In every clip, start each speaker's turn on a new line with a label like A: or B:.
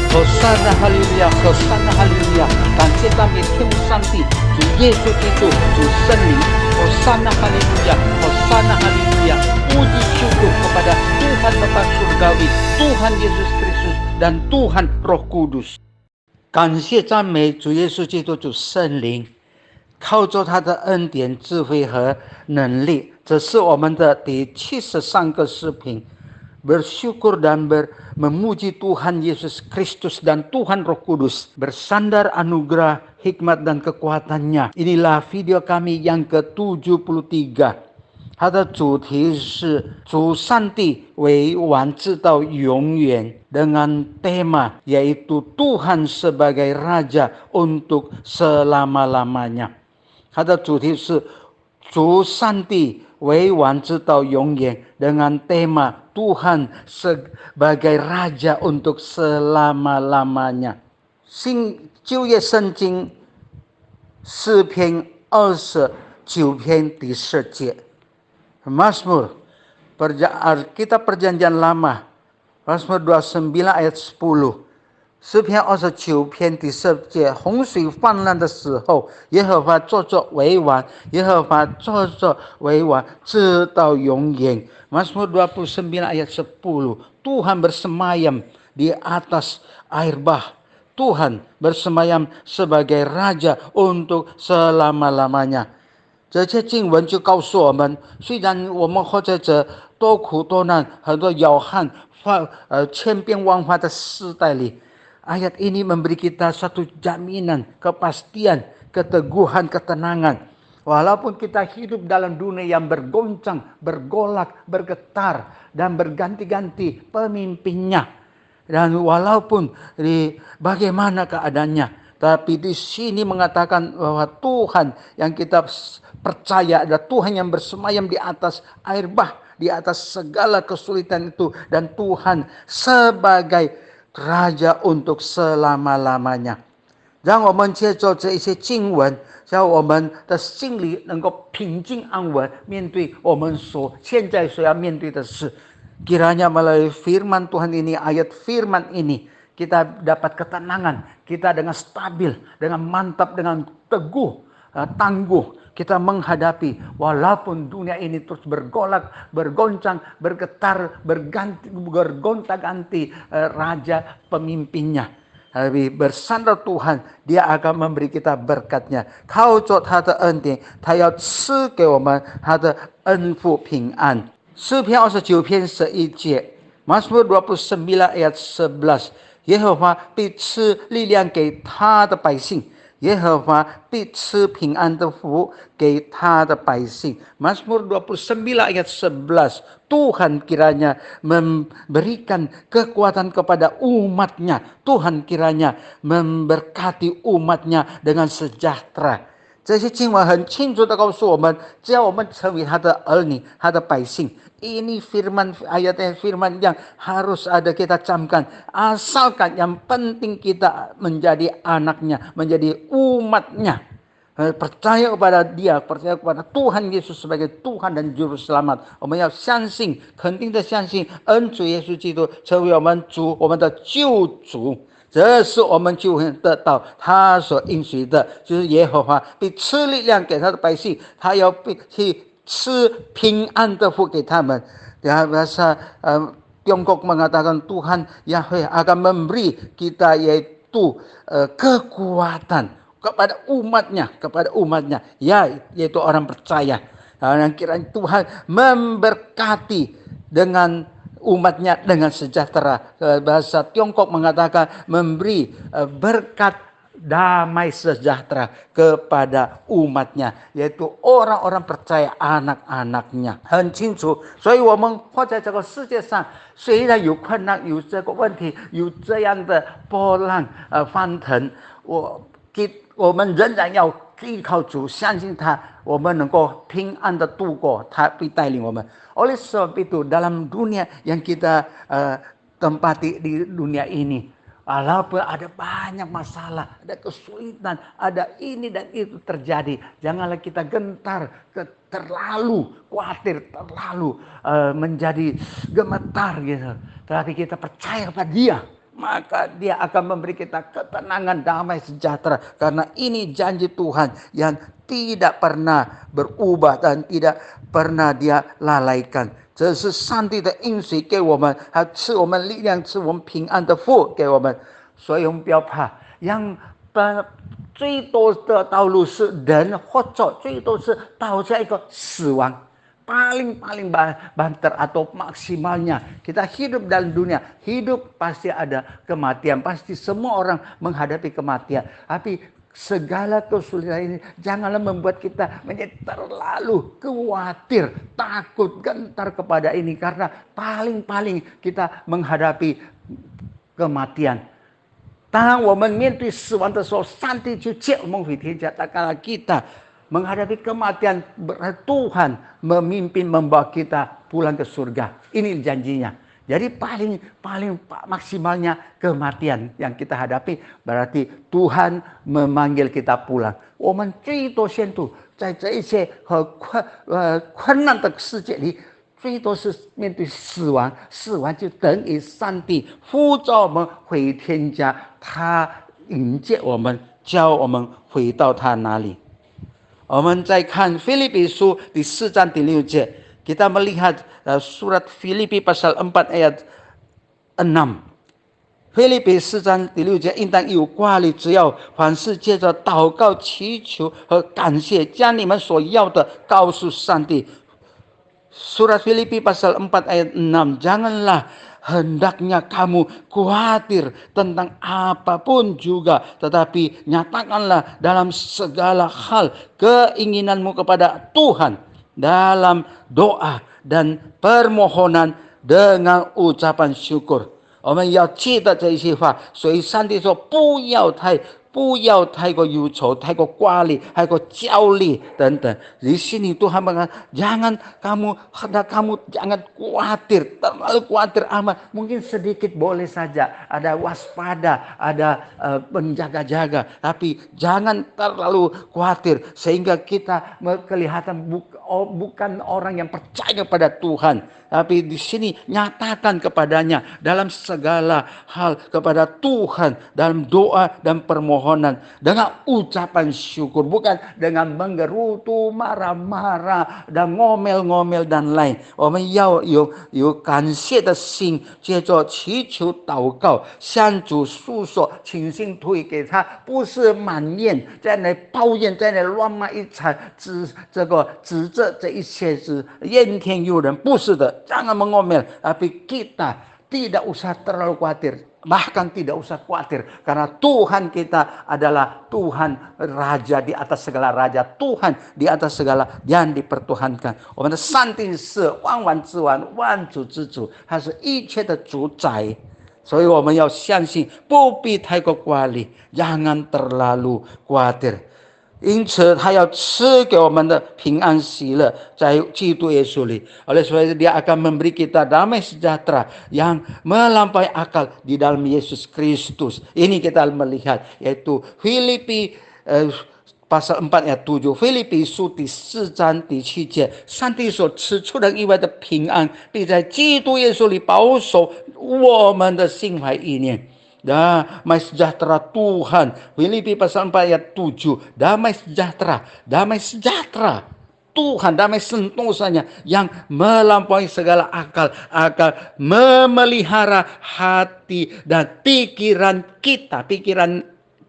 A: 和善的哈利路亚，和善的哈利路亚！感谢赞美天父上帝，主耶稣基督，主圣灵，和善的哈利路亚，和善的哈利路亚！puji syukur kepada Tuhan Bapa Surgawi, Tuhan Yesus Kristus dan Tuhan Roh Kudus。感谢赞美主耶稣基督，主圣灵，靠着他的恩典、智慧和能力，这是我们的第73个视频。Bersyukur dan memuji Tuhan Yesus Kristus dan Tuhan Roh Kudus. Bersandar anugerah, hikmat dan kekuatannya. Inilah video kami yang ke-73。它的主题是主上帝为王直到永远 dengan tema yaitu Tuhan sebagai Raja untuk selama-lamanya。它的主题是主上帝为王直到永远 dengan tema Tuhan sebagai Raja untuk selama-lamanya。旧约圣经诗篇29篇第10节。Mazmur, kita perjanjian lama, Mazmur 29 ayat 10，诗篇29篇第10节，洪水泛滥的时候，耶和华坐着为王，耶和华坐着为王，直到永远。Mazmur 29 ayat 10, Tuhan bersemayam di atas air bah. Tuhan bersemayam sebagai Raja untuk selama-lamanya。这些经文就告诉我们，虽然我们活在这多苦多难、很多摇撼、千变万化的时代里， ayat ini memberi kita satu jaminan, kepastian, keteguhan, ketenangan. Walaupun kita hidup dalam dunia yang bergoncang, bergolak, bergetar, dan berganti-ganti pemimpinnya. Dan walaupun bagaimana keadaannya, tapi di sini mengatakan bahwa Tuhan yang kita percaya adalah Tuhan yang bersemayam di atas air bah, di atas segala kesulitan itu, dan Tuhan sebagai Raja untuk selama-lamanya。让我们借着这一些经文，让我们的心里能够平静安稳，面对我们现在所要面对的事。Kiranya melalui firman Tuhan ini, ayat firman ini, kita dapat ketenangan, kita dengan stabil, dengan mantap, dengan teguh, tangguh, kita menghadapi walaupun dunia ini terus bergolak, bergoncang, bergetar, bergonta-ganti raja pemimpinnya. Tapi bersandar Tuhan, Dia akan memberi kita berkatnya。靠着他的恩典，他要赐给我们他的恩福平安。诗篇29篇11节， Mazmur 29 ayat 11， 耶和华必赐力量给他的百姓，耶和华必赐平安的福给他的百姓。 Mazmur 29 ayat 11， Tuhan kiranya memberikan kekuatan kepada umatnya, Tuhan kiranya memberkati umatnya dengan sejahtera。这些经文很清楚地告诉我们，只要我们成为他的儿女，他的百姓。Ini firman, ayat firman yang harus ada kita camkan. Asalkan yang penting kita menjadi anaknya, menjadi umatnya. Percaya kepada Dia, percaya kepada Tuhan Yesus sebagai Tuhan dan Juru Selamat。我们要相信，肯定的相信，恩主耶稣基督成为我们主，我们的救主。这是我们就会得到他所应许的，就是耶和华必赐力量给他的百姓，他要去赐平安的福给他们。Bahasa Tiongkok mengatakan Tuhan Yahweh akan memberi kita yaitu kekuatan kepada umatnya, ya, yaitu orang percaya. Dan kiranya Tuhan memberkati dengan umatnya dengan sejahtera. Bahasa Tiongkok mengatakan memberi berkat damai sejahtera kepada umatnya, yaitu orang-orang percaya, anak-anaknya。很清楚，所以我们活在这个世界上，虽然有困难，有这个问题，有这样的波浪翻腾，我们仍然要依靠主，相信他，我们能够平安的度过，他必带领我们。Oleh sebab itu, dalam dunia yang kita tempati di dunia ini, walaupun ada banyak masalah, ada kesulitan, ada ini dan itu terjadi, janganlah kita gentar, terlalu khawatir, terlalu menjadi gemetar gitu. Tetapi kita percaya kepada Dia, maka dia akan memberi kita ketenangan, damai, sejahtera. Karena ini janji Tuhan yang tidak pernah berubah dan tidak pernah dia lalaikan。这是上帝的应许给我们，还赐我们力量，赐我们平安的福给我们。所以我们不要怕。最多的道路是人，或者最多是到下一个死亡。paling banter atau maksimalnya kita hidup dalam dunia, hidup pasti ada kematian, pasti semua orang menghadapi kematian. Tapi segala kesulitan ini janganlah membuat kita menjadi terlalu khawatir, takut, gentar kepada ini, karena paling kita menghadapi kematian。当我们面对死亡的时候，上帝就借我们回天家。Tatkala kita menghadapi kematian, Tuhan memimpin membawa kita pulang ke surga. Ini janjinya. Jadi paling maksimalnya kematian yang kita hadapi, berarti Tuhan memanggil kita pulang. 我们最多限度在这一切困难的世界里，最多是面对死亡，死亡就等于上帝呼召我们回天家，他迎接我们，叫我们回到他那里。我们再看Filipi书第4章第6节， kita melihat surat Filipi pasal 4 ayat 6。 Filipi 4章第6节， 应当有挂虑，只要凡事借着祷告、祈求和感谢，将你们所要的告诉上帝。 Surat Filipi pasal 4 ayat 6, janganlah hendaknya kamu khawatir tentang apapun juga, tetapi nyatakanlah dalam segala hal keinginanmu kepada Tuhan dalam doa dan permohonan dengan ucapan syukur。 我们要记得这些话，所以上帝说不要太过忧愁，太过挂虑，太过焦虑等等。di sini Tuhan mengatakan jangan kamu jangan khawatir, terlalu khawatir amat. Mungkin sedikit boleh saja, ada waspada, ada menjaga-jaga, tapi jangan terlalu khawatir sehingga kita kelihatan bukan orang yang percaya pada Tuhan. Tapi di sini nyatakan kepadanya dalam segala hal kepada Tuhan dalam doa dan permohonan dengan ucapan syukur, bukan dengan menggerutu, marah-marah dan ngomel-ngomel dan lain。 我们要有感谢的心，接着祈求祷告，向主诉说，倾心吐意给他，不是埋怨，在那抱怨，在那乱骂一场，指责这一切是怨天尤人，不是的。 Jangan mengomel, tapi kita tidak usah terlalu khawatir, bahkan tidak usah khawatir, karena Tuhan kita adalah Tuhan Raja di atas segala raja, Tuhan di atas segala yang dipertuhankan。 我们的上帝是万王之王，万主之主，他是一切的主宰，所以我们要相信，不必太过挂虑，jangan terlalu khawatir。 因此他要赐给我们的平安喜乐在基督耶稣里。 Oleh sebab itu dia akan memberi kita damai sejahtera yang melampaui akal di dalam Yesus Kristus. Ini kita melihat, yaitu Filipi pasal 4 ayat 7， Filipi书第4章第7节， 上帝所赐出人意外的平安，必在基督耶稣里保守我们的心怀意念。 Damai sejahtera Tuhan, Filipi pasal 4 ayat 7, damai sejahtera Tuhan, damai sentosanya yang melampaui segala akal memelihara hati dan pikiran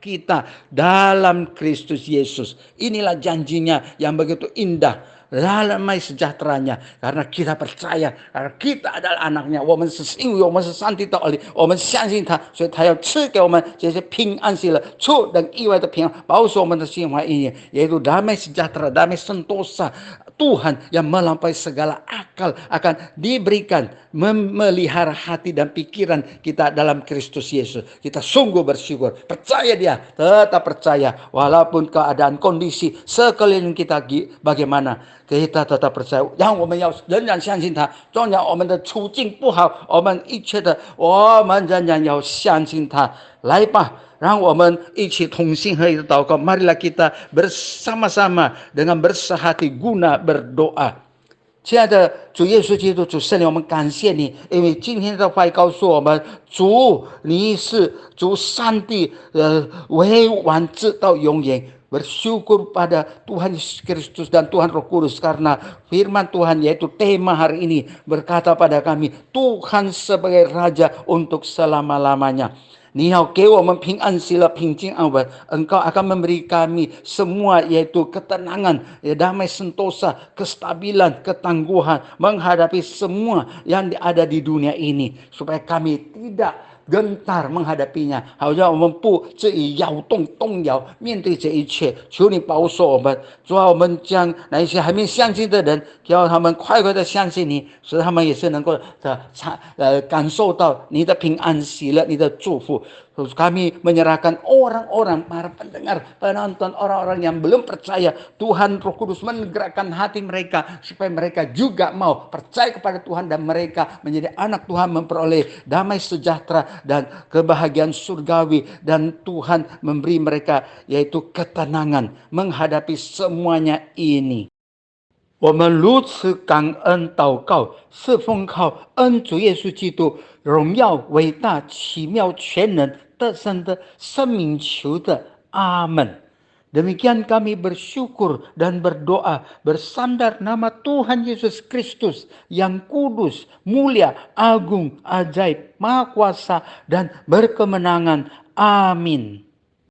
A: kita dalam Kristus Yesus. Inilah janjinya yang begitu indah, damai sejahteranya, karena kita percaya, karena kita adalah anaknya。 我们是因为我们是上帝的儿女，我们相信他，所以他要赐给我们这些平安喜乐，出人意外的平安，保守我们的心怀意念，yaitu damai sejahtera, damai sentosa Tuhan yang melampaui segala akal akan diberikan, memelihara hati dan pikiran kita dalam Kristus Yesus. Kita sungguh bersyukur, percaya dia, tetap percaya walaupun keadaan kondisi sekeliling kita bagaimana, kita tetap percaya， 让我们要仍然相信他，纵然我们的处境不好，我们一切的，我们仍然要相信他。来吧，让我们一起同心合意的祷告。 Marilah kita bersama-sama dengan bersehati guna berdoa。亲爱的主耶稣基督，主圣灵，我们感谢你，因为今天的话语告诉我们，主你是主上帝，为完直到永远。Bersyukur pada Tuhan Yesus Kristus dan Tuhan Roh Kudus, karena firman Tuhan yaitu tema hari ini berkata pada kami, Tuhan sebagai Raja untuk selama-lamanya. 你要给我们平安喜乐、平静安稳， Engkau akan memberi kami semua yaitu ketenangan, damai sentosa, kestabilan, ketangguhan menghadapi semua yang ada di dunia ini, supaya kami tidak gentar menghadapinya， 好让我们不至于摇动动摇面对这一切。求你保守我们，主啊，我们将那些还没相信的人，叫他们快快的相信你，使他们也是能够感受到你的平安喜乐，你的祝福。Kami menyerahkan orang-orang, para pendengar, penonton, orang-orang yang belum percaya. Tuhan Roh Kudus menggerakkan hati mereka supaya mereka juga mau percaya kepada Tuhan, dan mereka menjadi anak Tuhan, memperoleh damai sejahtera dan kebahagiaan surgawi, dan Tuhan memberi mereka yaitu ketenangan menghadapi semuanya ini. 我们如此感恩祷告，是奉靠恩主耶稣基督荣耀伟大奇妙全能得胜的生命求的，阿门。 Demikian kami bersyukur dan berdoa bersandar nama Tuhan Yesus Kristus yang kudus, mulia, agung, ajaib, maha kuasa dan berkemenangan. Amin.